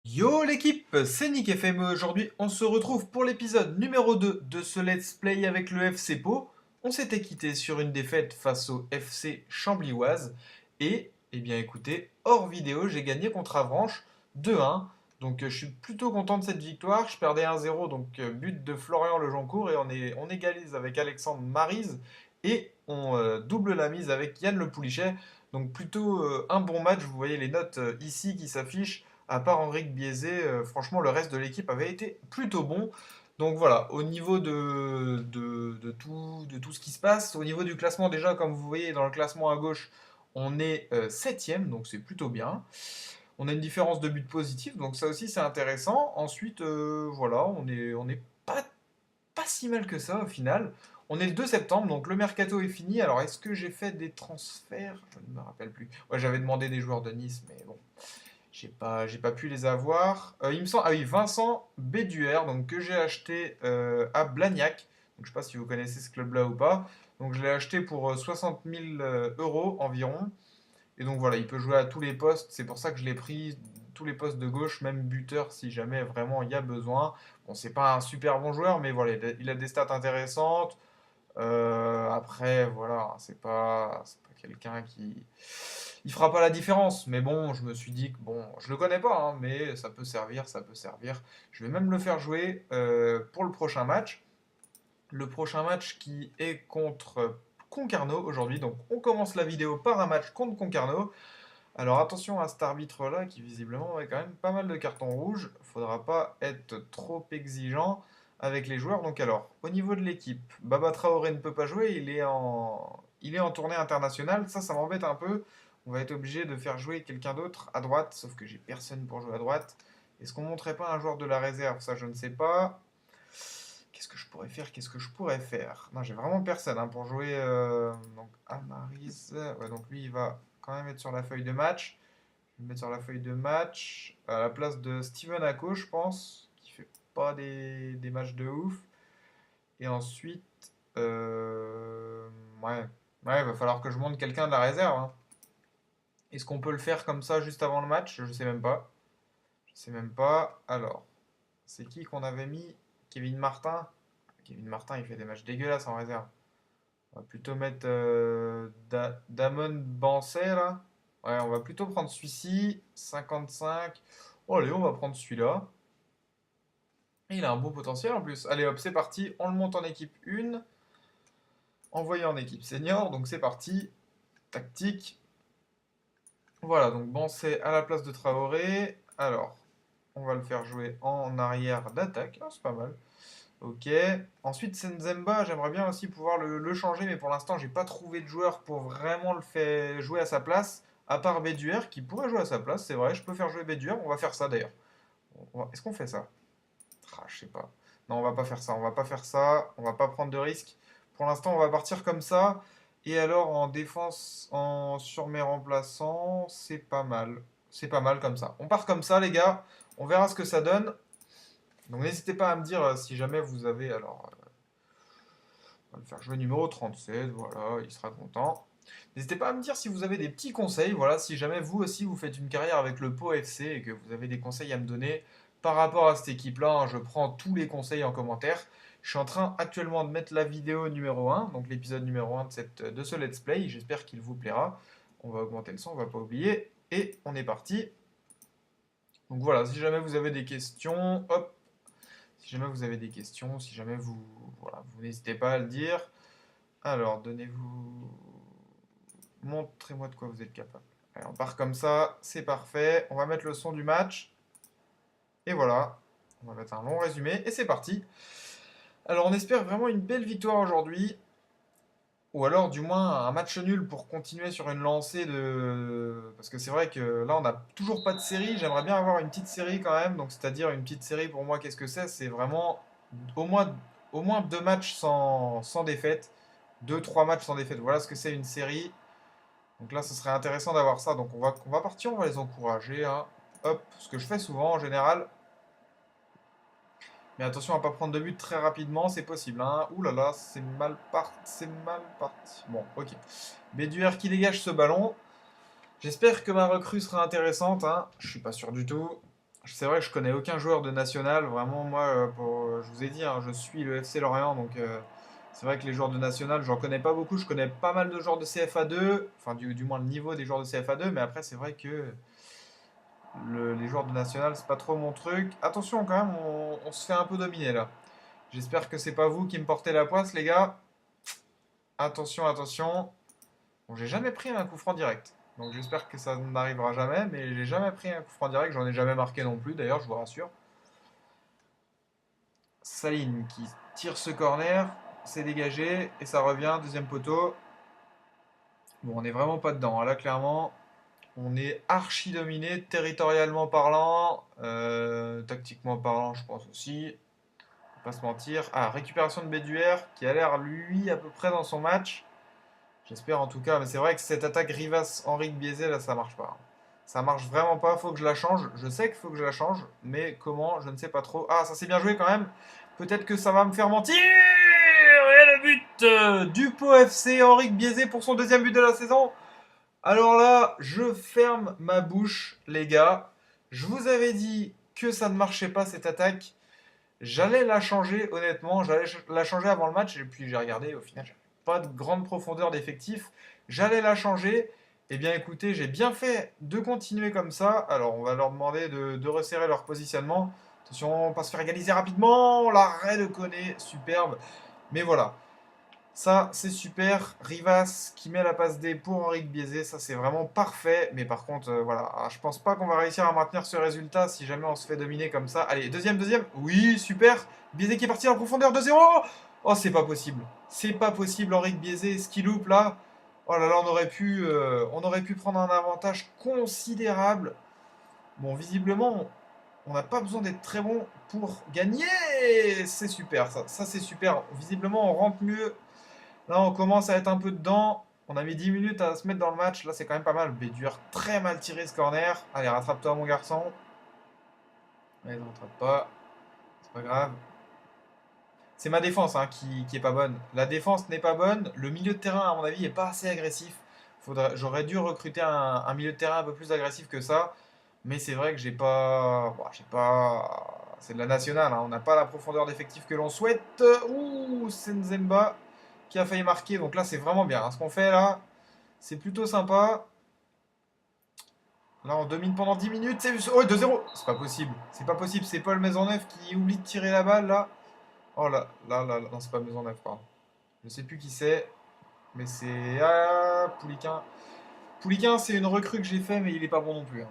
Yo l'équipe, c'est Nick FM. Aujourd'hui, on se retrouve pour l'épisode numéro 2 de ce Let's Play avec le FC Pau. On s'était quitté sur une défaite face au FC Chamblioise. Et, eh bien écoutez, hors vidéo, j'ai gagné contre Avranches 2-1. Donc je suis plutôt content de cette victoire. Je perdais 1-0, donc but de Florian Lejoncourt. Et on égalise avec Alexandre Maryse. Et on double la mise avec Yann Le Poulichet. Donc plutôt un bon match. Vous voyez les notes ici qui s'affichent. À part Henrik Biezé, franchement, le reste de l'équipe avait été plutôt bon. Donc voilà, au niveau de tout ce qui se passe, au niveau du classement, déjà, comme vous voyez dans le classement à gauche, on est septième, donc c'est plutôt bien. On a une différence de but positif, donc ça aussi c'est intéressant. Ensuite, voilà, on est pas si mal que ça au final. On est le 2 septembre, donc le mercato est fini. Alors est-ce que j'ai fait des transferts? Je ne me rappelle plus. Ouais, j'avais demandé des joueurs de Nice, mais bon. J'ai pas pu les avoir. Il me semble, ah oui, Vincent Béduer, donc que j'ai acheté à Blagnac. Donc je sais pas si vous connaissez ce club-là ou pas. Donc je l'ai acheté pour 60 000 euros environ. Et donc voilà, il peut jouer à tous les postes. C'est pour ça que je l'ai pris, tous les postes de gauche, même buteur si jamais vraiment il y a besoin. Bon, c'est pas un super bon joueur, mais voilà, il a des stats intéressantes. Après, voilà, c'est pas quelqu'un qui. Il fera pas la différence. Mais bon, je me suis dit que bon, je le connais pas, hein, mais ça peut servir, ça peut servir. Je vais même le faire jouer pour le prochain match. Le prochain match qui est contre Concarneau aujourd'hui. Donc on commence la vidéo par un match contre Concarneau. Alors attention à cet arbitre-là qui visiblement a quand même pas mal de cartons rouges. Faudra pas être trop exigeant avec les joueurs. Donc alors, au niveau de l'équipe, Baba Traoré ne peut pas jouer, il est en tournée internationale. Ça m'embête un peu. On va être obligé de faire jouer quelqu'un d'autre à droite, sauf que j'ai personne pour jouer à droite. Est-ce qu'on montrait pas un joueur de la réserve? Ça, je ne sais pas. Qu'est-ce que je pourrais faire? Qu'est-ce que je pourrais faire? Non, j'ai vraiment personne hein, pour jouer. Donc, Amaris. Ouais, donc lui, il va quand même être sur la feuille de match. Je vais le mettre sur la feuille de match. À la place de Steven Ako, je pense. Qui fait pas des matchs de ouf. Et ensuite. Ouais. Ouais, il va falloir que je monte quelqu'un de la réserve, hein. Est-ce qu'on peut le faire comme ça juste avant le match? Je sais même pas. Je sais même pas. Alors, c'est qui qu'on avait mis? Kevin Martin. Kevin Martin, il fait des matchs dégueulasses en réserve. On va plutôt mettre Damon Bansay là. Ouais, on va plutôt prendre celui-ci. 55. Oh, allez, on va prendre celui-là. Et il a un beau potentiel en plus. Allez hop, c'est parti. On le monte en équipe 1. Envoyé en équipe senior. Donc c'est parti. Tactique. Voilà, donc Bansay à la place de Traoré. Alors, on va le faire jouer en arrière d'attaque. Ah, c'est pas mal. Ok. Ensuite, Senzemba, j'aimerais bien aussi pouvoir le changer, mais pour l'instant, j'ai pas trouvé de joueur pour vraiment le faire jouer à sa place, à part Béduer, qui pourrait jouer à sa place, c'est vrai, je peux faire jouer Béduer, on va faire ça d'ailleurs. Est-ce qu'on fait ça? Ah, je sais pas. Non, on va pas faire ça, on va pas faire ça, on va pas prendre de risques. Pour l'instant, on va partir comme ça. Et alors, en défense, sur mes remplaçants, c'est pas mal. C'est pas mal comme ça. On part comme ça, les gars. On verra ce que ça donne. Donc n'hésitez pas à me dire si jamais vous avez alors on va le faire jouer numéro 37, voilà, il sera content. N'hésitez pas à me dire si vous avez des petits conseils, voilà, si jamais vous aussi vous faites une carrière avec le Pau FC et que vous avez des conseils à me donner par rapport à cette équipe-là, hein, je prends tous les conseils en commentaire. Je suis en train actuellement de mettre la vidéo numéro 1, donc l'épisode numéro 1 de ce Let's Play, j'espère qu'il vous plaira. On va augmenter le son, on va pas oublier, et on est parti. Donc voilà, si jamais vous avez des questions, hop, si jamais vous avez des questions, si jamais vous, voilà, vous n'hésitez pas à le dire. Alors, donnez-vous. Montrez-moi de quoi vous êtes capable. Allez, on part comme ça, c'est parfait. On va mettre le son du match. Et voilà. On va mettre un long résumé. Et c'est parti. Alors, on espère vraiment une belle victoire aujourd'hui. Ou alors, du moins, un match nul pour continuer sur une lancée de. Parce que c'est vrai que là, on n'a toujours pas de série. J'aimerais bien avoir une petite série quand même. Donc, c'est-à-dire une petite série, pour moi, qu'est-ce que c'est? C'est vraiment au moins, au moins deux matchs sans défaite. Deux, trois matchs sans défaite. Voilà ce que c'est une série. Donc là, ce serait intéressant d'avoir ça. Donc on va partir, on va les encourager, hein. Hop, ce que je fais souvent en général. Mais attention à ne pas prendre de but très rapidement, c'est possible, hein. Ouh là là, c'est mal parti, c'est mal parti. Bon, ok. Béduer qui dégage ce ballon. J'espère que ma recrue sera intéressante, hein. Je suis pas sûr du tout. C'est vrai que je connais aucun joueur de national. Vraiment, moi, je vous ai dit, hein, je suis le FC Lorient, donc c'est vrai que les joueurs de national, j'en connais pas beaucoup. Je connais pas mal de joueurs de CFA2, enfin du moins le niveau des joueurs de CFA2, mais après, c'est vrai que les joueurs de national, c'est pas trop mon truc. Attention quand même, on se fait un peu dominer là. J'espère que c'est pas vous qui me portez la poisse, les gars. Attention, attention. Bon, j'ai jamais pris un coup franc direct. Donc j'espère que ça n'arrivera jamais, mais j'ai jamais pris un coup franc direct, j'en ai jamais marqué non plus d'ailleurs, je vous rassure. Saline qui tire ce corner, c'est dégagé et ça revient, deuxième poteau. Bon, on n'est vraiment pas dedans, hein. Là clairement, on est archi dominé, territorialement parlant, tactiquement parlant, je pense aussi. Faut pas se mentir. Ah, récupération de Béduer qui a l'air lui à peu près dans son match. J'espère en tout cas, mais c'est vrai que cette attaque Rivas-Henrique biaisée là, ça marche pas. Ça marche vraiment pas, faut que je la change. Je sais qu'il faut que je la change, mais comment, je ne sais pas trop. Ah, ça s'est bien joué quand même. Peut-être que ça va me faire mentir. Et le but du Pau FC, Henrique biaisé pour son deuxième but de la saison. Alors là, je ferme ma bouche, les gars. Je vous avais dit que ça ne marchait pas cette attaque. J'allais la changer, honnêtement. J'allais la changer avant le match. Et puis j'ai regardé, au final, j'avais pas de grande profondeur d'effectif. J'allais la changer. Eh bien, écoutez, j'ai bien fait de continuer comme ça. Alors, on va leur demander de resserrer leur positionnement. Attention, pas se faire égaliser rapidement. L'arrêt de Koné, superbe. Mais voilà, ça, c'est super. Rivas qui met la passe D pour Henrique Biaisé, ça c'est vraiment parfait. Mais par contre, voilà, je pense pas qu'on va réussir à maintenir ce résultat si jamais on se fait dominer comme ça. Allez, deuxième, deuxième. Oui, super. Biaisé qui est parti en profondeur 2-0. Oh, c'est pas possible. C'est pas possible, Henrique Biaisé. Ce qui loupe là. Oh là là, on aurait pu prendre un avantage considérable. Bon, visiblement, on n'a pas besoin d'être très bon pour gagner. C'est super, ça c'est super. Visiblement, on rentre mieux. Là, on commence à être un peu dedans. On a mis 10 minutes à se mettre dans le match. Là, c'est quand même pas mal. Bédur, très mal tiré ce corner. Allez, rattrape-toi, mon garçon. Allez, ne rattrape pas. C'est pas grave. C'est ma défense hein, qui est pas bonne. La défense n'est pas bonne. Le milieu de terrain, à mon avis, est pas assez agressif. J'aurais dû recruter un milieu de terrain un peu plus agressif que ça. Mais c'est vrai que j'ai pas. Bon, j'ai pas. C'est de la nationale. Hein. On n'a pas la profondeur d'effectif que l'on souhaite. Ouh, Senzemba qui a failli marquer. Donc là, c'est vraiment bien. Hein. Ce qu'on fait là, c'est plutôt sympa. Là, on domine pendant 10 minutes. Oh, 2-0. C'est pas possible. C'est pas possible. C'est Paul Maisonneuve qui oublie de tirer la balle là. Oh là, là. Non, c'est pas Maisonneuve, pardon. Je sais plus qui c'est. Mais c'est. Ah, Pouliquin. Pouliquin, c'est une recrue que j'ai fait, mais il est pas bon non plus. Hein.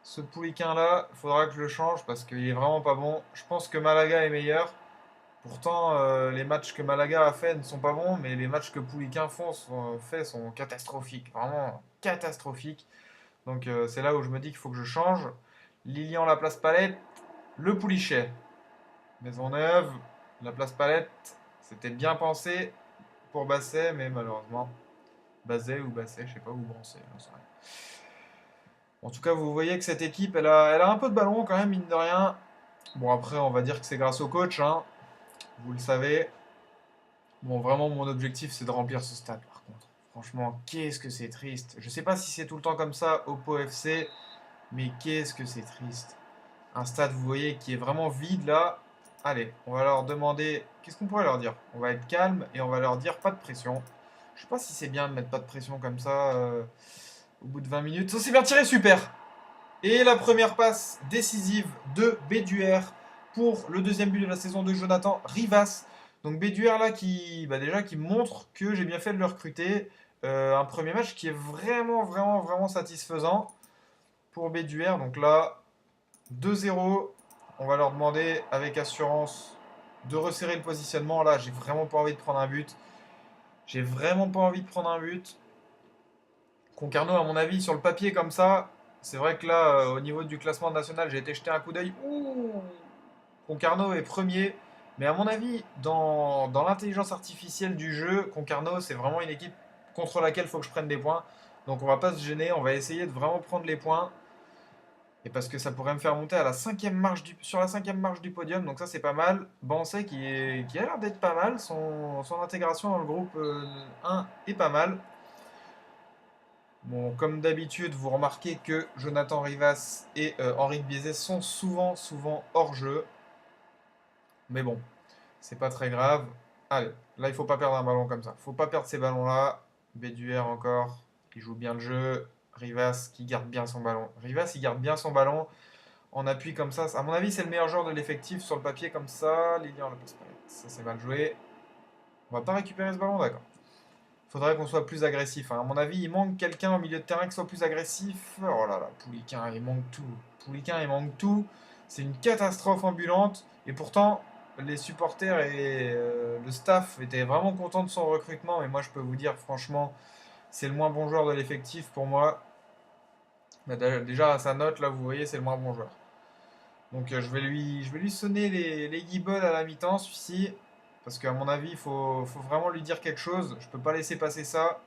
Ce Pouliquin là, il faudra que je le change parce qu'il est vraiment pas bon. Je pense que Malaga est meilleur. Pourtant, les matchs que Malaga a fait ne sont pas bons, mais les matchs que Pouliquin fait sont catastrophiques. Vraiment catastrophiques. Donc c'est là où je me dis qu'il faut que je change. Lilian la place Palette, le Poulichet. Maisonneuve, la place Palette, c'était bien pensé pour Basset, mais malheureusement, Basset ou Basset, je sais pas où brancer. En tout cas, vous voyez que cette équipe, elle a un peu de ballon quand même, mine de rien. Bon, après, on va dire que c'est grâce au coach, hein, vous le savez. Bon, vraiment, mon objectif, c'est de remplir ce stade, par contre. Franchement, qu'est-ce que c'est triste. Je sais pas si c'est tout le temps comme ça au Pau FC, mais qu'est-ce que c'est triste. Un stade, vous voyez, qui est vraiment vide là. Allez, on va leur demander. Qu'est-ce qu'on pourrait leur dire? On va être calme et on va leur dire pas de pression. Je sais pas si c'est bien de mettre pas de pression comme ça au bout de 20 minutes. Ça, c'est bien tiré, super! Et la première passe décisive de Béduer pour le deuxième but de la saison de Jonathan Rivas. Donc Béduer là qui, bah déjà, qui montre que j'ai bien fait de le recruter. Un premier match qui est vraiment satisfaisant pour Béduer. Donc là, 2-0. On va leur demander avec assurance de resserrer le positionnement. Là, j'ai vraiment pas envie de prendre un but. J'ai vraiment pas envie de prendre un but. Concarneau, à mon avis, sur le papier comme ça, c'est vrai que là, au niveau du classement national, j'ai été jeter un coup d'œil. Ouh, Concarneau est premier. Mais à mon avis, dans l'intelligence artificielle du jeu, Concarneau, c'est vraiment une équipe contre laquelle il faut que je prenne des points. Donc on va pas se gêner, on va essayer de vraiment prendre les points. Et parce que ça pourrait me faire monter à la sur la cinquième marche du podium, donc ça c'est pas mal. Bansay qui a l'air d'être pas mal, son intégration dans le groupe 1 est pas mal. Bon, comme d'habitude, vous remarquez que Jonathan Rivas et Henrik Biezet sont souvent hors jeu. Mais bon, c'est pas très grave. Allez, là, il faut pas perdre un ballon comme ça. Faut pas perdre ces ballons-là. Béduer encore, qui joue bien le jeu. Rivas qui garde bien son ballon. Rivas, il garde bien son ballon en appui comme ça. À mon avis, c'est le meilleur joueur de l'effectif sur le papier comme ça. Lilian, la passe pas. Ça, c'est mal joué. On va pas récupérer ce ballon, d'accord. Faudrait qu'on soit plus agressif, hein. À mon avis, il manque quelqu'un au milieu de terrain qui soit plus agressif. Oh là là, Pouliquin, il manque tout. Pouliquin, il manque tout. C'est une catastrophe ambulante. Et pourtant, les supporters et le staff étaient vraiment contents de son recrutement. Mais moi, je peux vous dire, franchement, c'est le moins bon joueur de l'effectif pour moi. Déjà, à sa note, là, vous voyez, c'est le moins bon joueur. Donc, je vais lui sonner les guibolles à la mi-temps, celui-ci. Parce qu'à mon avis, faut vraiment lui dire quelque chose. Je peux pas laisser passer ça.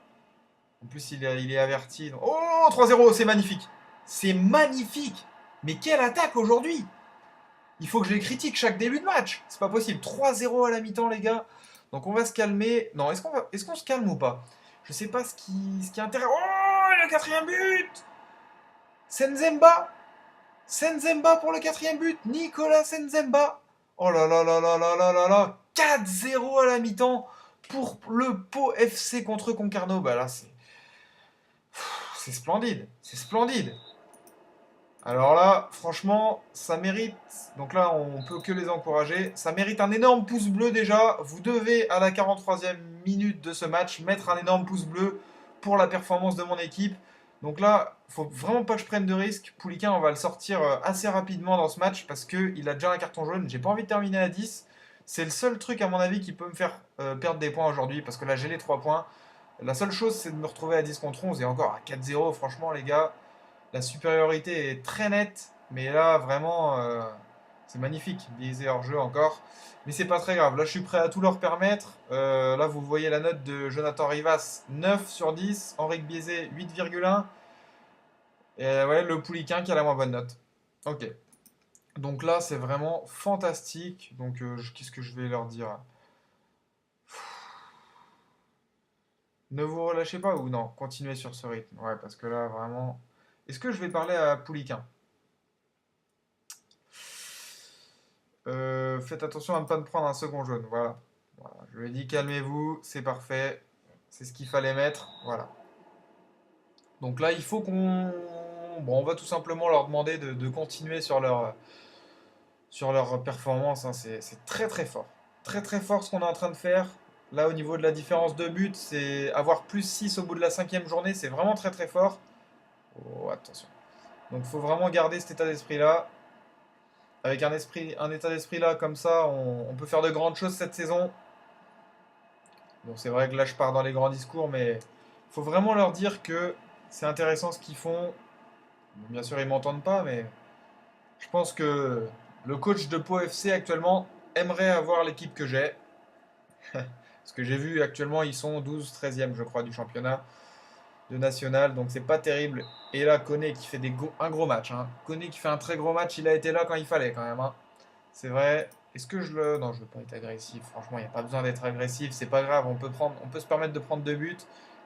En plus, il est averti. Oh, 3-0, c'est magnifique. C'est magnifique. Mais quelle attaque aujourd'hui. Il faut que je les critique chaque début de match. C'est pas possible. 3-0 à la mi-temps, les gars. Donc on va se calmer. Non, est-ce qu'on se calme ou pas? Je sais pas ce qui est intéressant. Oh, le quatrième but. Senzemba. Senzemba pour le quatrième but. Nicolas Senzemba. Oh là là là là là là là là. 4-0 à la mi-temps pour le Pau FC contre Concarneau. Bah là, c'est splendide, c'est splendide. Alors là, franchement, ça mérite. Donc là, on peut que les encourager. Ça mérite un énorme pouce bleu déjà. Vous devez, à la 43e minute de ce match, mettre un énorme pouce bleu pour la performance de mon équipe. Donc là, faut vraiment pas que je prenne de risques. Pouliquin, on va le sortir assez rapidement dans ce match parce qu'il a déjà un carton jaune. J'ai pas envie de terminer à 10. C'est le seul truc, à mon avis, qui peut me faire perdre des points aujourd'hui parce que là, j'ai les 3 points. La seule chose, c'est de me retrouver à 10 contre 11 et encore à 4-0. Franchement, les gars, la supériorité est très nette. Mais là, vraiment, c'est magnifique. Biaisé hors jeu encore. Mais c'est pas très grave. Là, je suis prêt à tout leur permettre. Là, vous voyez la note de Jonathan Rivas 9 sur 10. Henrik Biaisé 8,1. Et ouais, le Pouliquin qui a la moins bonne note. Ok. Donc là, c'est vraiment fantastique. Donc, qu'est-ce que je vais leur dire? Ne vous relâchez pas ou non? Continuez sur ce rythme. Ouais, parce que là, vraiment. Est-ce que je vais parler à Pouliquin? Faites attention à ne pas me prendre un second jaune. Voilà. Voilà. Je lui ai dit calmez-vous, c'est parfait. C'est ce qu'il fallait mettre. Voilà. Donc là, il faut qu'on. Bon, on va tout simplement leur demander de continuer sur leur performance, hein. C'est très très fort. Très très fort ce qu'on est en train de faire. Là, au niveau de la différence de but, c'est avoir plus 6 au bout de la cinquième journée, c'est vraiment très très fort. Oh, attention. Donc, il faut vraiment garder cet état d'esprit-là. Avec un état d'esprit là, comme ça, on peut faire de grandes choses cette saison. Bon, c'est vrai que là, je pars dans les grands discours, mais il faut vraiment leur dire que c'est intéressant ce qu'ils font. Bon, bien sûr, ils m'entendent pas, mais je pense que le coach de Pau FC actuellement aimerait avoir l'équipe que j'ai. Parce que j'ai vu actuellement, ils sont 12-13e, je crois, du championnat de national, donc c'est pas terrible. Et là, Koné qui fait un gros match, hein. Koné qui fait un très gros match, il a été là quand il fallait quand même, hein. C'est vrai. Est-ce que je le. Non, je veux pas être agressif. Franchement, il n'y a pas besoin d'être agressif. C'est pas grave. On peut se permettre de prendre 2 buts.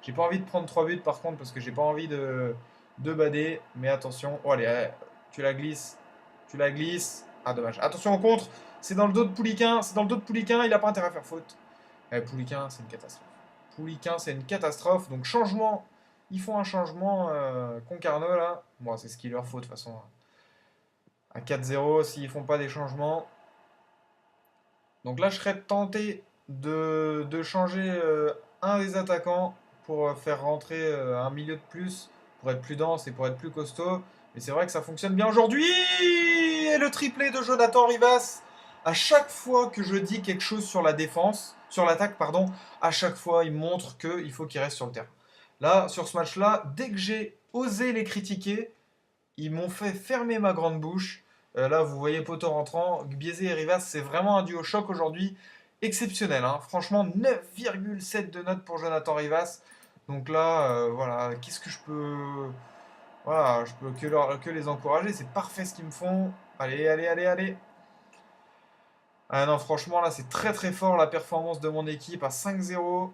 J'ai pas envie de prendre 3 buts par contre parce que j'ai pas envie de bader. Mais attention. Oh, allez, allez, tu la glisses. Tu la glisses. Ah, dommage. Attention au contre. C'est dans le dos de Pouliquin. C'est dans le dos de Pouliquin. Il a pas intérêt à faire faute. Pouliquin, c'est une catastrophe. Pouliquin, c'est une catastrophe. Donc, changement. Ils font un changement. Concarneau, là. Bon, c'est ce qu'il leur faut de toute façon. À 4-0, s'ils font pas des changements. Donc là, je serais tenté de changer un des attaquants pour faire rentrer un milieu de plus, pour être plus dense et pour être plus costaud. Mais c'est vrai que ça fonctionne bien aujourd'hui. Et le triplé de Jonathan Rivas. À chaque fois que je dis quelque chose sur la défense, sur l'attaque, pardon, à chaque fois, il montre qu'il faut qu'il reste sur le terrain. Là, sur ce match-là, dès que j'ai osé les critiquer, ils m'ont fait fermer ma grande bouche. Là, vous voyez poteau rentrant. Biaisé et Rivas, c'est vraiment un duo choc aujourd'hui. Exceptionnel, hein. Franchement, 9,7 de notes pour Jonathan Rivas. Donc là, voilà, qu'est-ce que je peux. Voilà, je peux que les encourager. C'est parfait ce qu'ils me font. Allez, allez, allez, allez. Ah non, franchement, là, c'est très très fort la performance de mon équipe à 5-0.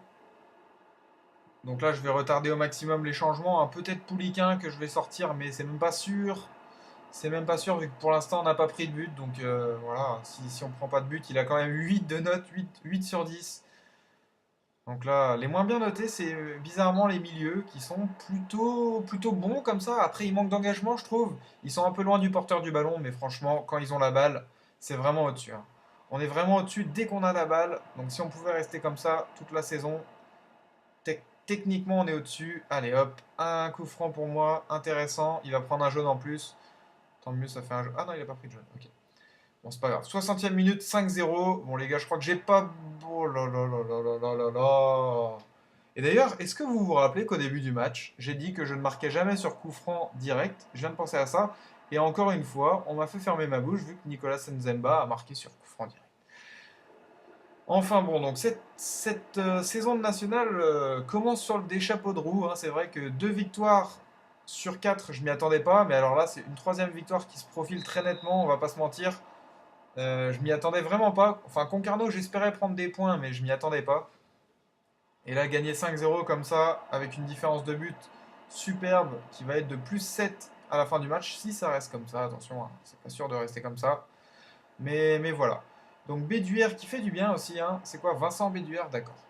Donc là, je vais retarder au maximum les changements. Peut-être Pouliquin que je vais sortir, mais c'est même pas sûr. C'est même pas sûr vu que pour l'instant on n'a pas pris de but. Donc voilà, si on prend pas de but, il a quand même 8 de note, 8 sur 10. Donc là, les moins bien notés, c'est bizarrement les milieux qui sont plutôt bons comme ça. Après, ils manquent d'engagement, je trouve. Ils sont un peu loin du porteur du ballon, mais franchement, quand ils ont la balle, c'est vraiment au-dessus, hein. On est vraiment au-dessus dès qu'on a la balle. Donc si on pouvait rester comme ça toute la saison, techniquement on est au-dessus. Allez hop, un coup franc pour moi, intéressant. Il va prendre un jaune en plus. Tant mieux, ça fait un jaune. Ah non, il a pas pris de jaune. Ok. Bon, c'est pas grave. 60e minute, 5-0. Bon, les gars, je crois que j'ai pas. Oh là là là là là là là là. Et d'ailleurs, est-ce que vous vous rappelez qu'au début du match, j'ai dit que je ne marquais jamais sur coup franc direct? Je viens de penser à ça. Et encore une fois, on m'a fait fermer ma bouche vu que Nicolas Nzemba a marqué sur coup franc direct. Enfin bon, donc cette saison de nationale commence sur des chapeaux de roue, hein. C'est vrai que 2 victoires sur 4, je m'y attendais pas. Mais alors là, c'est une troisième victoire qui se profile très nettement, on va pas se mentir. Je m'y attendais vraiment pas. Enfin, Concarneau, j'espérais prendre des points, mais je m'y attendais pas. Et là, gagner 5-0 comme ça, avec une différence de but superbe qui va être de plus 7 à la fin du match, si ça reste comme ça, attention, hein, c'est pas sûr de rester comme ça. Mais voilà. Donc Béduère qui fait du bien aussi, hein. C'est quoi Vincent Béduère, d'accord.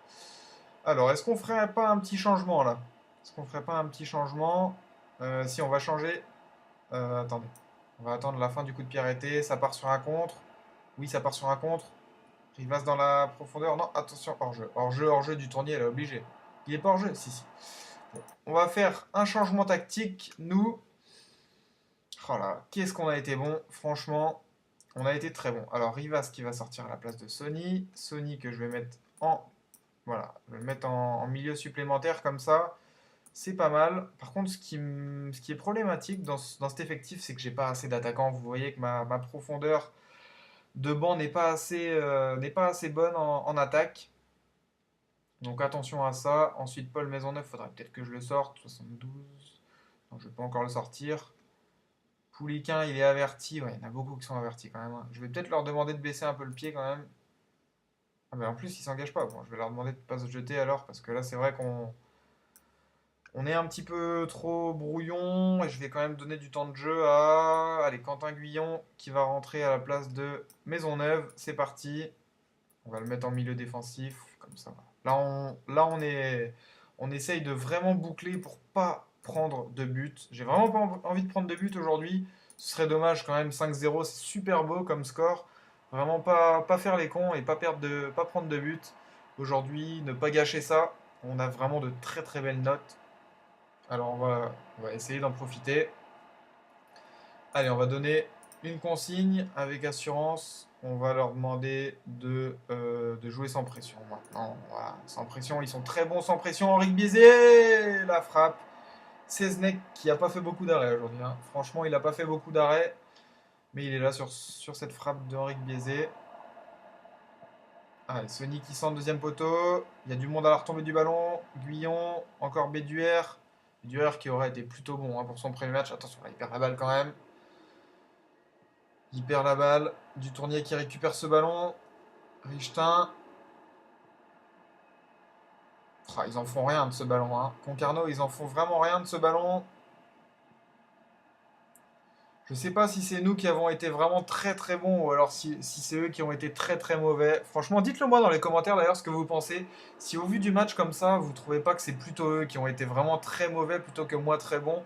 Alors, est-ce qu'on ferait pas un petit changement là? Est-ce qu'on ferait pas un petit changement? Si on va changer. Attendez. On va attendre la fin du coup de pied arrêté. Ça part sur un contre. Oui, ça part sur un contre. Rivas dans la profondeur. Non, attention, hors-jeu. Hors-jeu, hors-jeu du tournier, elle est obligée. Il est pas hors-jeu? Si, si. Bon. On va faire un changement tactique. Nous. Oh là, qu'est-ce qu'on a été bon. Franchement, on a été très bon. Alors, Rivas qui va sortir à la place de Sony. Sony que je vais mettre en. Voilà, je vais le mettre en milieu supplémentaire comme ça. C'est pas mal. Par contre, ce qui est problématique dans cet effectif, c'est que j'ai pas assez d'attaquants. Vous voyez que ma profondeur de banc n'est pas assez bonne en attaque. Donc attention à ça. Ensuite, Paul Maisonneuve, faudrait peut-être que je le sorte. 72. Non, je ne vais pas encore le sortir. Pouliquin, il est averti. Ouais, il y en a beaucoup qui sont avertis quand même, hein. Je vais peut-être leur demander de baisser un peu le pied quand même. Ah, mais en plus, ils s'engagent pas. Bon, je vais leur demander de pas se jeter alors, parce que là, c'est vrai qu'on est un petit peu trop brouillon. Et je vais quand même donner du temps de jeu à allez, Quentin Guyon qui va rentrer à la place de Maisonneuve. C'est parti. On va le mettre en milieu défensif, comme ça. On essaye de vraiment boucler pour pas prendre de but. J'ai vraiment pas envie de prendre de but aujourd'hui. Ce serait dommage quand même. 5-0, c'est super beau comme score. Vraiment pas faire les cons et pas prendre de but. Aujourd'hui, ne pas gâcher ça. On a vraiment de très très belles notes. Alors on va essayer d'en profiter. Allez, on va donner une consigne avec assurance. On va leur demander de jouer sans pression maintenant. Voilà, sans pression, ils sont très bons sans pression. Henri Biezé, la frappe. Seznec qui n'a pas fait beaucoup d'arrêts aujourd'hui, hein. Franchement, il n'a pas fait beaucoup d'arrêts. Mais il est là sur cette frappe de Henri Biezé. Allez, Sony qui sent le deuxième poteau. Il y a du monde à la retombée du ballon. Guyon, encore Béduère. Béduère qui aurait été plutôt bon, hein, pour son premier match. Attention, là, il perd la balle quand même. Il perd la balle. Du Tournier qui récupère ce ballon. Richtin. Ah, ils en font rien de ce ballon, hein. Concarneau, ils en font vraiment rien de ce ballon. Je sais pas si c'est nous qui avons été vraiment très très bons ou alors si c'est eux qui ont été très très mauvais. Franchement, dites-le moi dans les commentaires d'ailleurs ce que vous pensez. Si au vu du match comme ça, vous trouvez pas que c'est plutôt eux qui ont été vraiment très mauvais plutôt que moi très bon.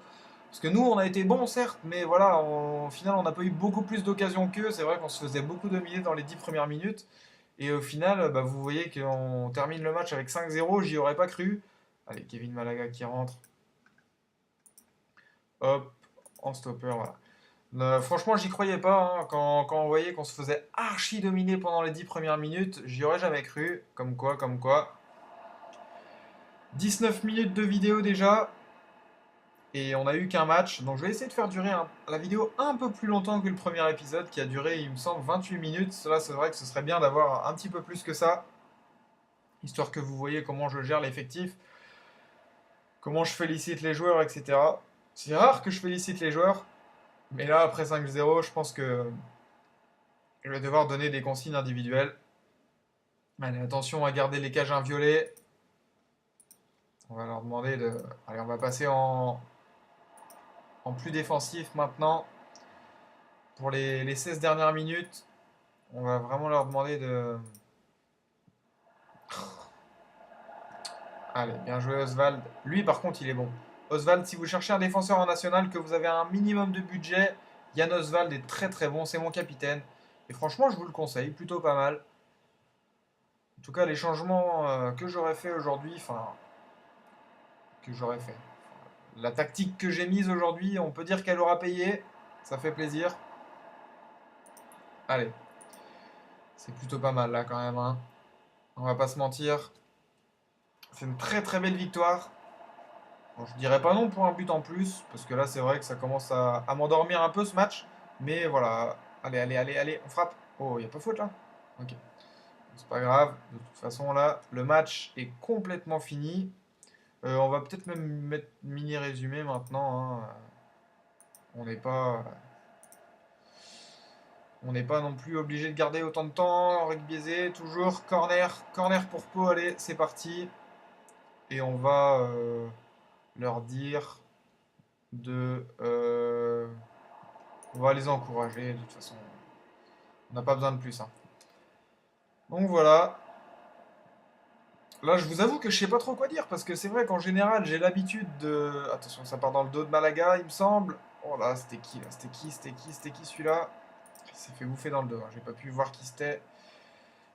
Parce que nous, on a été bons certes, mais voilà, au final, on n'a pas eu beaucoup plus d'occasions qu'eux. C'est vrai qu'on se faisait beaucoup dominer dans les 10 premières minutes. Et au final, bah, vous voyez qu'on termine le match avec 5-0, j'y aurais pas cru. Allez, Kevin Malaga qui rentre. Hop, en stopper, voilà. Franchement, j'y croyais pas, hein. Quand on voyait qu'on se faisait archi dominer pendant les 10 premières minutes, j'y aurais jamais cru. Comme quoi, comme quoi. 19 minutes de vidéo déjà. Et on a eu qu'un match. Donc je vais essayer de faire durer la vidéo un peu plus longtemps que le premier épisode qui a duré, il me semble, 28 minutes. Cela, c'est vrai que ce serait bien d'avoir un petit peu plus que ça. Histoire que vous voyez comment je gère l'effectif. Comment je félicite les joueurs, etc. C'est rare que je félicite les joueurs. Mais là, après 5-0, je pense que je vais devoir donner des consignes individuelles. Allez, attention à garder les cages inviolées. On va leur demander de... Allez, on va passer en plus défensif maintenant. Pour les 16 dernières minutes, on va vraiment leur demander de... Allez, bien joué Oswald. Lui, par contre, il est bon. Oswald, si vous cherchez un défenseur en national, que vous avez un minimum de budget, Yann Oswald est très très bon, c'est mon capitaine. Et franchement, je vous le conseille, plutôt pas mal. En tout cas, les changements que j'aurais fait aujourd'hui, enfin, que j'aurais fait. La tactique que j'ai mise aujourd'hui, on peut dire qu'elle aura payé. Ça fait plaisir. Allez, c'est plutôt pas mal là quand même, hein. On va pas se mentir. C'est une très très belle victoire. Bon, je dirais pas non pour un but en plus, parce que là c'est vrai que ça commence à m'endormir un peu ce match. Mais voilà, allez, allez, allez, allez, on frappe. Oh, il n'y a pas faute là? Ok, c'est pas grave. De toute façon là, le match est complètement fini. On va peut-être même mettre mini résumé maintenant, hein. On n'est pas, on n'est pas non plus obligé de garder autant de temps. Rec biaisé, toujours corner, corner pour Pau. Allez, c'est parti. Et on va leur dire de. On va les encourager, de toute façon. On n'a pas besoin de plus, hein. Donc voilà. Là, je vous avoue que je sais pas trop quoi dire, parce que c'est vrai qu'en général, j'ai l'habitude de... Attention, ça part dans le dos de Malaga, il me semble. Oh là, c'était qui là? C'était qui celui-là? Il s'est fait bouffer dans le dos, hein. J'ai pas pu voir qui c'était.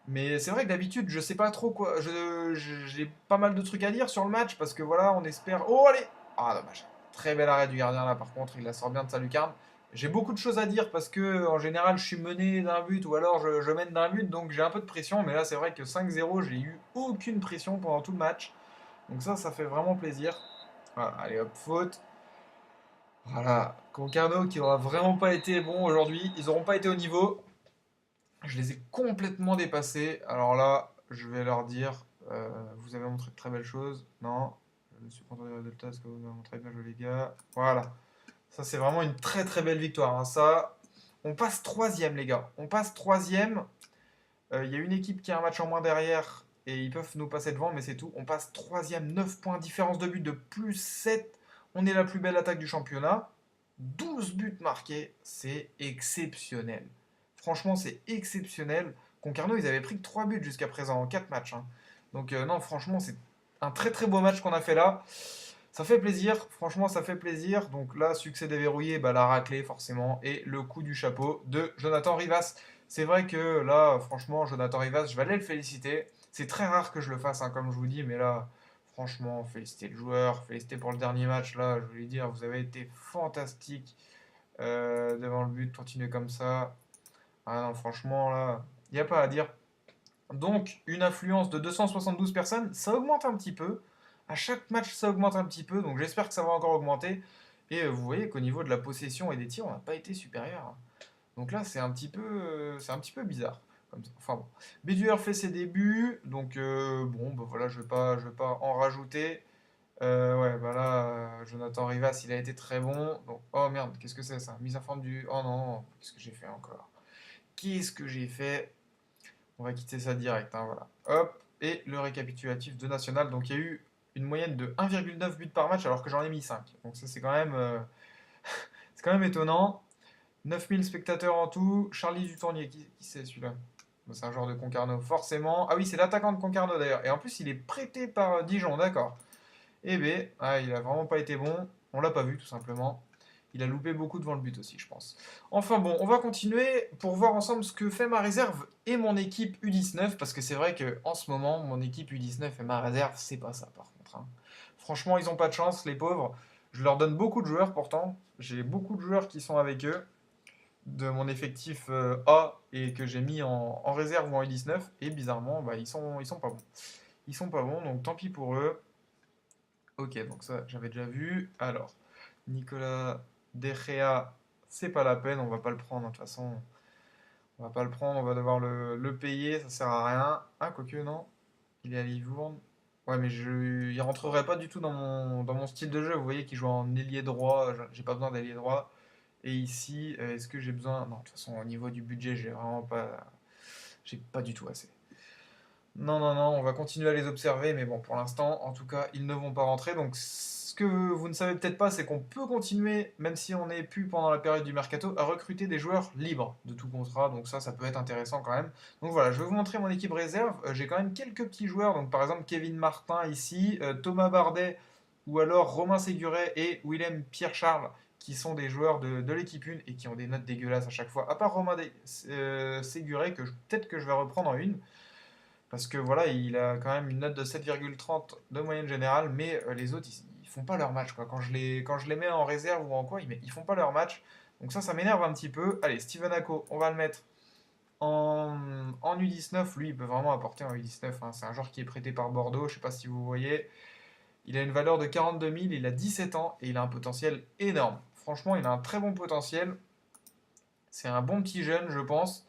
Mais c'est vrai que d'habitude, je sais pas trop quoi. J'ai pas mal de trucs à dire sur le match, parce que voilà, on espère... Oh, allez! Ah, dommage. Très bel arrêt du gardien là, par contre, il la sort bien de sa lucarne. J'ai beaucoup de choses à dire parce que en général je suis mené d'un but ou alors je mène d'un but, donc j'ai un peu de pression, mais là c'est vrai que 5-0, j'ai eu aucune pression pendant tout le match. Donc ça fait vraiment plaisir. Voilà, allez hop, faute. Voilà, Concarneau qui aura vraiment pas été bon aujourd'hui, ils auront pas été au niveau. Je les ai complètement dépassés. Alors là, je vais leur dire, vous avez montré de très belles choses. Non, je suis content du résultat, ce que vous m'avez montré, bien joué les gars. Voilà. Ça, c'est vraiment une très très belle victoire, hein. Ça, on passe troisième, les gars. On passe troisième. Il y a une équipe qui a un match en moins derrière et ils peuvent nous passer devant, mais c'est tout. On passe troisième, 9 points, différence de but de plus 7. On est la plus belle attaque du championnat. 12 buts marqués, c'est exceptionnel. Franchement, c'est exceptionnel. Concarneau, ils avaient pris que 3 buts jusqu'à présent en 4 matchs, hein. Donc non, franchement, c'est un très très beau match qu'on a fait là. Ça fait plaisir, franchement ça fait plaisir. Donc là, succès déverrouillé, bah, la raclée forcément, et le coup du chapeau de Jonathan Rivas. C'est vrai que là, franchement, Jonathan Rivas, je vais aller le féliciter. C'est très rare que je le fasse, hein, comme je vous dis, mais là, franchement, féliciter le joueur, féliciter pour le dernier match. Là, je voulais dire, vous avez été fantastique devant le but, continuez comme ça. Ah non, franchement, là, il n'y a pas à dire. Donc, une affluence de 272 personnes, ça augmente un petit peu. À chaque match, ça augmente un petit peu, donc j'espère que ça va encore augmenter. Et vous voyez qu'au niveau de la possession et des tirs, on n'a pas été supérieur, hein. Donc là, c'est un petit peu bizarre. Comme ça. Enfin bon. Béduer fait ses débuts, donc bon, bah voilà, je vais pas en rajouter. Ouais, bah là, Jonathan Rivas, il a été très bon. Donc, oh merde, qu'est-ce que c'est ça? Mise en forme du. Oh non, qu'est-ce que j'ai fait encore? Qu'est-ce que j'ai fait? On va quitter ça direct, hein, voilà. Hop, et le récapitulatif de National. Donc il y a eu une moyenne de 1,9 buts par match alors que j'en ai mis 5. Donc ça c'est quand même étonnant. 9000 spectateurs en tout. Charlie Dutournier, qui c'est celui-là? Bon, c'est un joueur de Concarneau, forcément. Ah oui, c'est l'attaquant de Concarneau d'ailleurs. Et en plus, il est prêté par Dijon, d'accord. Eh ben, ah, il a vraiment pas été bon. On l'a pas vu, tout simplement. Il a loupé beaucoup devant le but aussi, je pense. Enfin bon, on va continuer pour voir ensemble ce que fait ma réserve et mon équipe U19, parce que c'est vrai que en ce moment, mon équipe U19 et ma réserve, c'est pas ça par contre, hein. Franchement, ils ont pas de chance, les pauvres. Je leur donne beaucoup de joueurs pourtant. J'ai beaucoup de joueurs qui sont avec eux, de mon effectif A et que j'ai mis en réserve ou en U19, et bizarrement, bah, ils sont pas bons. Ils sont pas bons, donc tant pis pour eux. Ok, donc ça, j'avais déjà vu. Alors, Nicolas De Gea, c'est pas la peine, on va pas le prendre, hein, de toute façon. On va pas le prendre, on va devoir le payer, ça sert à rien. Ah, quoique, non. Il est à Livourne. Ouais, mais il rentrerait pas du tout dans mon style de jeu. Vous voyez qu'il joue en ailier droit, j'ai pas besoin d'ailier droit. Et ici, est-ce que j'ai besoin... Non, de toute façon, au niveau du budget, j'ai pas du tout assez. Non, non, non, on va continuer à les observer, mais bon, pour l'instant, en tout cas, ils ne vont pas rentrer. Donc, ce que vous ne savez peut-être pas, c'est qu'on peut continuer, même si on n'est plus pendant la période du mercato, à recruter des joueurs libres de tout contrat. Donc ça peut être intéressant quand même. Donc voilà, je vais vous montrer mon équipe réserve. J'ai quand même quelques petits joueurs. Donc par exemple, Kevin Martin ici, Thomas Bardet, ou alors Romain Séguret et Willem Pierre-Charles, qui sont des joueurs de l'équipe 1 et qui ont des notes dégueulasses à chaque fois. À part Séguret, que peut-être que je vais reprendre en une. Parce que voilà, il a quand même une note de 7,30 de moyenne générale, mais les autres, ils font pas leur match, quoi. Quand je les mets en réserve ou en quoi, ils font pas leur match. Donc ça m'énerve un petit peu. Allez, Steven Ako, on va le mettre en U19. Lui, il peut vraiment apporter en U19, hein. C'est un joueur qui est prêté par Bordeaux, je sais pas si vous voyez. Il a une valeur de 42 000, il a 17 ans et il a un potentiel énorme. Franchement, il a un très bon potentiel. C'est un bon petit jeune, je pense,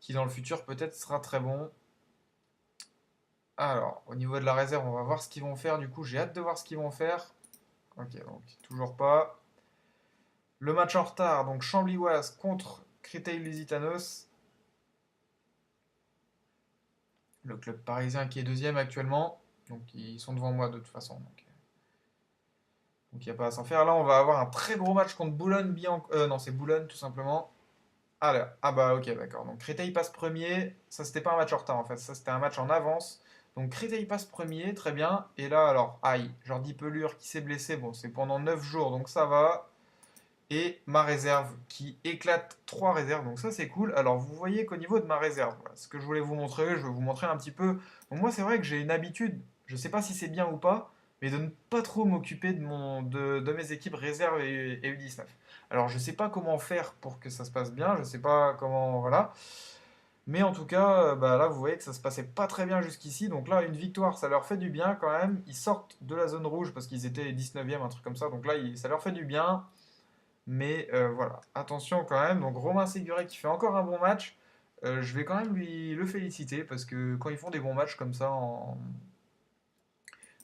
qui dans le futur peut-être sera très bon. Alors, au niveau de la réserve, on va voir ce qu'ils vont faire. Du coup, j'ai hâte de voir ce qu'ils vont faire. Ok, donc toujours pas. Le match en retard, donc Chambly-Oise contre Créteil-Lusitanos. Le club parisien qui est deuxième actuellement. Donc, ils sont devant moi de toute façon. Donc, il n'y a pas à s'en faire. Là, on va avoir un très gros match contre Boulogne-Billancourt. Non, c'est Boulogne, tout simplement. Ah bah ok, d'accord. Donc Créteil passe premier. Ça, c'était pas un match en retard en fait. Ça, c'était un match en avance. Donc Créteil passe premier, très bien. Et là, alors, aïe, Jordi Pelure qui s'est blessé. Bon, c'est pendant 9 jours, donc ça va. Et ma réserve qui éclate 3 réserves. Donc ça, c'est cool. Alors, vous voyez qu'au niveau de ma réserve, voilà, ce que je voulais vous montrer, je vais vous montrer un petit peu. Donc moi, c'est vrai que j'ai une habitude, je sais pas si c'est bien ou pas, mais de ne pas trop m'occuper de mes équipes réserves et U19. Alors, je sais pas comment faire pour que ça se passe bien. Je sais pas comment, voilà. Mais en tout cas, bah là, vous voyez que ça se passait pas très bien jusqu'ici. Donc là, une victoire, ça leur fait du bien quand même. Ils sortent de la zone rouge parce qu'ils étaient 19e, un truc comme ça. Donc là, ça leur fait du bien. Mais voilà, attention quand même. Donc Romain Séguret qui fait encore un bon match. Je vais quand même lui le féliciter parce que quand ils font des bons matchs comme ça,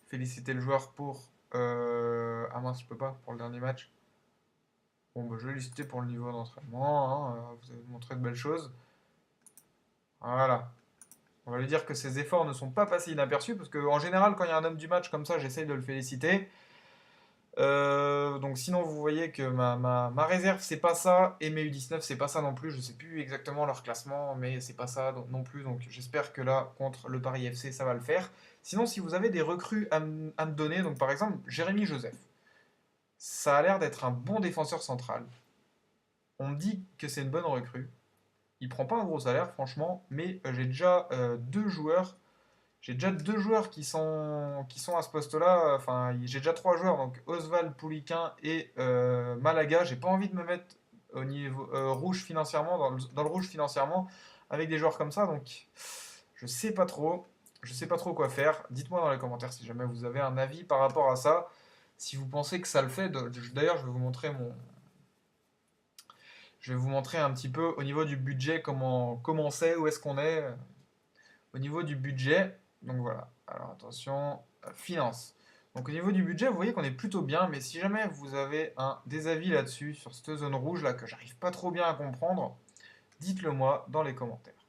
féliciter le joueur pour... Ah mince, je peux pas pour le dernier match. Bon, bah, je vais le citer pour le niveau d'entraînement, hein. Vous avez montré de belles choses. Voilà. On va lui dire que ses efforts ne sont pas passés inaperçus parce qu'en général, quand il y a un homme du match comme ça, j'essaye de le féliciter. Donc sinon vous voyez que ma réserve c'est pas ça et mes U19 c'est pas ça non plus. Je sais plus exactement leur classement mais c'est pas ça non plus. Donc j'espère que là contre le Paris FC ça va le faire. Sinon si vous avez des recrues à me donner, donc par exemple Jérémy Joseph, ça a l'air d'être un bon défenseur central. On me dit que c'est une bonne recrue. Il prend pas un gros salaire franchement mais j'ai déjà deux joueurs qui sont à ce poste-là. Enfin, j'ai déjà trois joueurs, donc Oswald, Pouliquin et Malaga. J'ai pas envie de me mettre au niveau rouge financièrement, dans le rouge financièrement, avec des joueurs comme ça. Donc, je sais pas trop. Je sais pas trop quoi faire. Dites-moi dans les commentaires si jamais vous avez un avis par rapport à ça. Si vous pensez que ça le fait. D'ailleurs, je vais vous montrer un petit peu au niveau du budget comment c'est, où est-ce qu'on est. Au niveau du budget, donc voilà. Alors attention, finance. Donc au niveau du budget, vous voyez qu'on est plutôt bien, mais si jamais vous avez des avis là-dessus, sur cette zone rouge là que j'arrive pas trop bien à comprendre, dites-le moi dans les commentaires.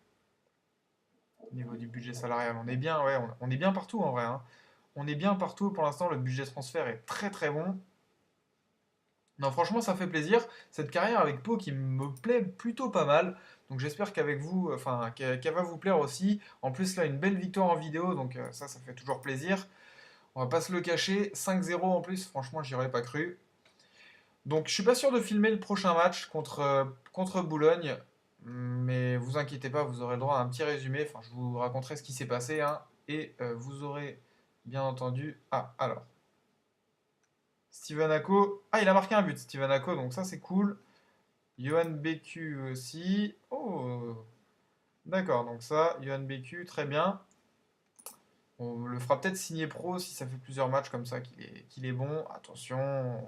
Au niveau du budget salarial, on est bien, ouais, on est bien partout en vrai, hein. On est bien partout pour l'instant, le budget transfert est très très bon. Non, franchement, ça fait plaisir. Cette carrière avec Pau qui me plaît plutôt pas mal. Donc j'espère qu'avec vous, enfin, qu'elle va vous plaire aussi. En plus, là, une belle victoire en vidéo, donc ça fait toujours plaisir. On va pas se le cacher. 5-0 en plus, franchement, j'y aurais pas cru. Donc je suis pas sûr de filmer le prochain match contre Boulogne. Mais vous inquiétez pas, vous aurez le droit à un petit résumé. Enfin, je vous raconterai ce qui s'est passé, hein. Et vous aurez bien entendu. Ah, alors. Steven Ako. Ah, il a marqué un but, Steven Ako, donc ça c'est cool. Johan BQ aussi. Oh, d'accord, donc ça, Johan BQ, très bien. On le fera peut-être signer pro si ça fait plusieurs matchs comme ça qu'il est bon. Attention,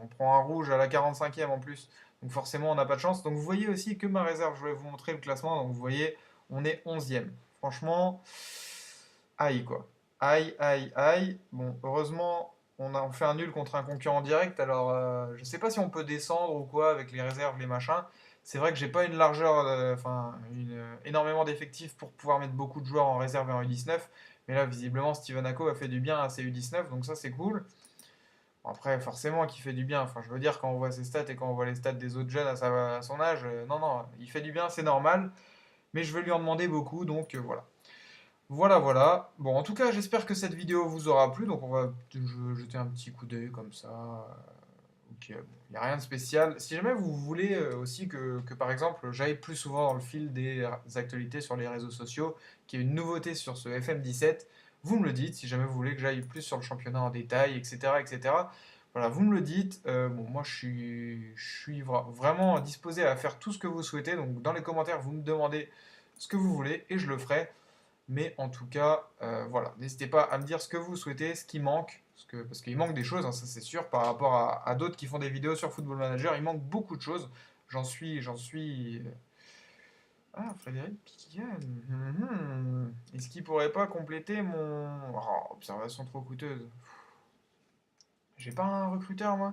on prend un rouge à la 45e en plus. Donc forcément, on n'a pas de chance. Donc vous voyez aussi que ma réserve, je vais vous montrer le classement. Donc vous voyez, on est 11e. Franchement, aïe quoi. Aïe, aïe, aïe. Bon, heureusement, on fait un nul contre un concurrent direct. Alors, je sais pas si on peut descendre ou quoi avec les réserves, les machins. C'est vrai que j'ai pas une largeur, enfin, énormément d'effectifs pour pouvoir mettre beaucoup de joueurs en réserve et en U19. Mais là, visiblement, Steven Ako a fait du bien à ses U19, donc ça, c'est cool. Bon, après, forcément, qu'il fait du bien. Enfin, je veux dire, quand on voit ses stats et quand on voit les stats des autres jeunes à son âge, non, non, il fait du bien, c'est normal. Mais je vais lui en demander beaucoup, donc voilà. Voilà, voilà. Bon, en tout cas, j'espère que cette vidéo vous aura plu. Donc, on va jeter un petit coup d'œil comme ça. Ok, bon, il n'y a rien de spécial. Si jamais vous voulez aussi que, par exemple, j'aille plus souvent dans le fil des actualités sur les réseaux sociaux, qu'il y ait une nouveauté sur ce FM17, vous me le dites. Si jamais vous voulez que j'aille plus sur le championnat en détail, etc., etc. Voilà, vous me le dites. Bon, moi, je suis vraiment disposé à faire tout ce que vous souhaitez. Donc, dans les commentaires, vous me demandez ce que vous voulez et je le ferai. Mais en tout cas, voilà, n'hésitez pas à me dire ce que vous souhaitez, ce qui manque, parce qu'il manque des choses, hein, ça c'est sûr, par rapport à d'autres qui font des vidéos sur Football Manager, il manque beaucoup de choses. J'en suis. Ah, Frédéric Piquian. Est-ce qu'il pourrait pas compléter mon. Oh, observation trop coûteuse. J'ai pas un recruteur, moi?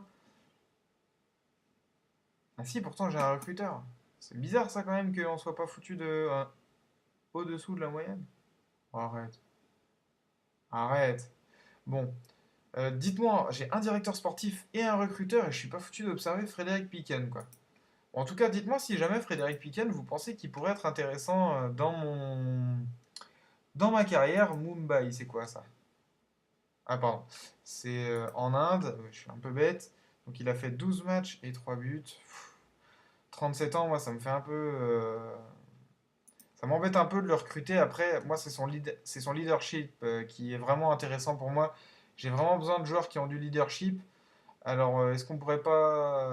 Ah si, pourtant j'ai un recruteur. C'est bizarre ça quand même qu'on soit pas foutu de au-dessous de la moyenne. Oh, arrête. Arrête. Bon. Dites-moi, j'ai un directeur sportif et un recruteur et je suis pas foutu d'observer Frédéric Piquen, quoi. Bon, en tout cas, dites-moi si jamais Frédéric Piquen, vous pensez qu'il pourrait être intéressant dans ma carrière. Mumbai, c'est quoi ça? Ah, pardon. C'est en Inde, je suis un peu bête. Donc il a fait 12 matchs et 3 buts. 37 ans, moi, ça me fait un peu. Ça m'embête un peu de le recruter. Après, moi, c'est son leadership qui est vraiment intéressant pour moi. J'ai vraiment besoin de joueurs qui ont du leadership. Alors, est-ce qu'on pourrait pas.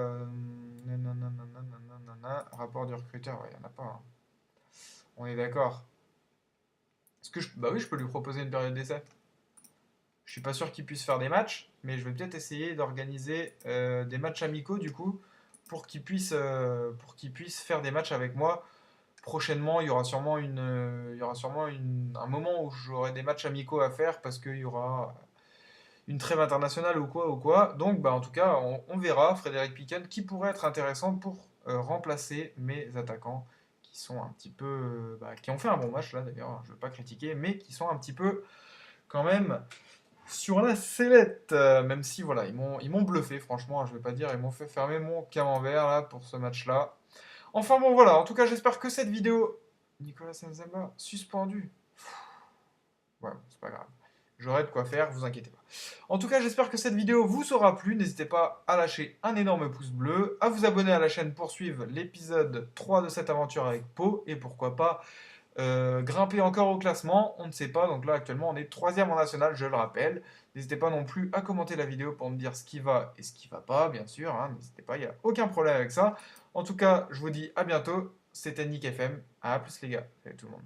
Rapport du recruteur, ouais, il n'y en a pas, hein. On est d'accord. Bah oui, je peux lui proposer une période d'essai. Je suis pas sûr qu'il puisse faire des matchs, mais je vais peut-être essayer d'organiser des matchs amicaux du coup pour qu'il puisse faire des matchs avec moi. Prochainement, il y aura sûrement un moment où j'aurai des matchs amicaux à faire parce qu'il y aura une trêve internationale ou quoi ou quoi. Donc, bah, en tout cas, on verra, Frédéric Piquen, qui pourrait être intéressant pour remplacer mes attaquants qui sont un petit peu, bah, qui ont fait un bon match là d'ailleurs, hein, je ne veux pas critiquer, mais qui sont un petit peu quand même sur la sellette. Même si voilà, ils m'ont bluffé, franchement, hein, je vais pas dire, ils m'ont fait fermer mon camembert là pour ce match-là. Enfin bon, voilà, en tout cas, j'espère que cette vidéo. Nicolas Nzamba, suspendu. Ouais, c'est pas grave. J'aurai de quoi faire, vous inquiétez pas. En tout cas, j'espère que cette vidéo vous aura plu. N'hésitez pas à lâcher un énorme pouce bleu, à vous abonner à la chaîne pour suivre l'épisode 3 de cette aventure avec Pau, et pourquoi pas grimper encore au classement, on ne sait pas. Donc là, actuellement, on est troisième en national, je le rappelle. N'hésitez pas non plus à commenter la vidéo pour me dire ce qui va et ce qui va pas, bien sûr, hein. N'hésitez pas, il n'y a aucun problème avec ça. En tout cas, je vous dis à bientôt. C'était Nick FM. À plus les gars. Salut tout le monde.